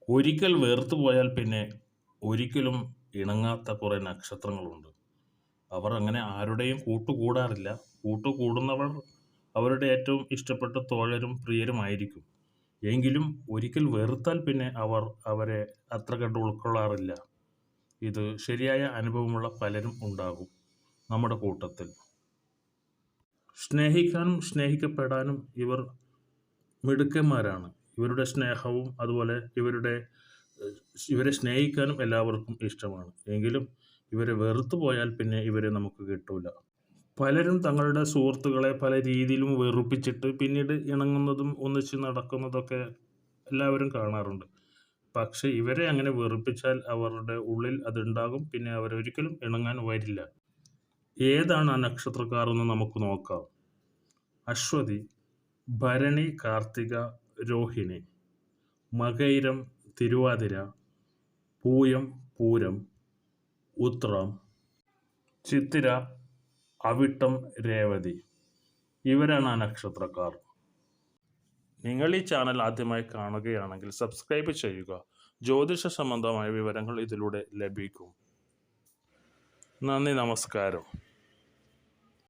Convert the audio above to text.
ഒരിക്കൽ വേർത്തു പോയാൽ പിന്നെ ഒരിക്കലും ഇണങ്ങാത്ത കുറേ നക്ഷത്രങ്ങളുണ്ട്. അവർ അങ്ങനെ ആരുടെയും കൂട്ടുകൂടാറില്ല. കൂട്ടുകൂടുന്നവർ അവരുടെ ഏറ്റവും ഇഷ്ടപ്പെട്ട തോഴരും പ്രിയരുമായിരിക്കും. എങ്കിലും ഒരിക്കൽ വെറുത്താൽ പിന്നെ അവർ അവരെ അത്ര കണ്ട് ഉൾക്കൊള്ളാറില്ല. ഇത് ശരിയായ അനുഭവമുള്ള പലരും ഉണ്ടാകും നമ്മുടെ കൂട്ടത്തിൽ. സ്നേഹിക്കാനും സ്നേഹിക്കപ്പെടാനും ഇവർ മിടുക്കന്മാരാണ്. ഇവരുടെ സ്നേഹവും അതുപോലെ ഇവരെ സ്നേഹിക്കാനും എല്ലാവർക്കും ഇഷ്ടമാണ്. എങ്കിലും ഇവരെ വെറുത്തു പോയാൽ പിന്നെ ഇവരെ നമുക്ക് കിട്ടൂല. പലരും തങ്ങളുടെ സുഹൃത്തുക്കളെ പല രീതിയിലും വെറുപ്പിച്ചിട്ട് പിന്നീട് ഇണങ്ങുന്നതും ഒന്നിച്ച് നടക്കുന്നതൊക്കെ എല്ലാവരും കാണാറുണ്ട്. പക്ഷെ ഇവരെ അങ്ങനെ വെറുപ്പിച്ചാൽ അവരുടെ ഉള്ളിൽ അതുണ്ടാകും. പിന്നെ അവരൊരിക്കലും ഇണങ്ങാൻ വരില്ല. ഏതാണ് ആ നക്ഷത്രക്കാർ എന്ന് നമുക്ക് നോക്കാം. അശ്വതി, ഭരണി, കാർത്തിക, രോഹിണി, മകയിരം, തിരുവാതിര, പൂയം, പൂരം, ഉത്രം, ചിത്തിര, അവിട്ടം, രേവതി. ഇവരാണ് ആ നക്ഷത്രക്കാർ. നിങ്ങൾ ഈ ചാനൽ ആദ്യമായി കാണുകയാണെങ്കിൽ സബ്സ്ക്രൈബ് ചെയ്യുക. ജ്യോതിഷ സംബന്ധമായ വിവരങ്ങൾ ഇതിലൂടെ ലഭിക്കും. നന്ദി, നമസ്കാരം.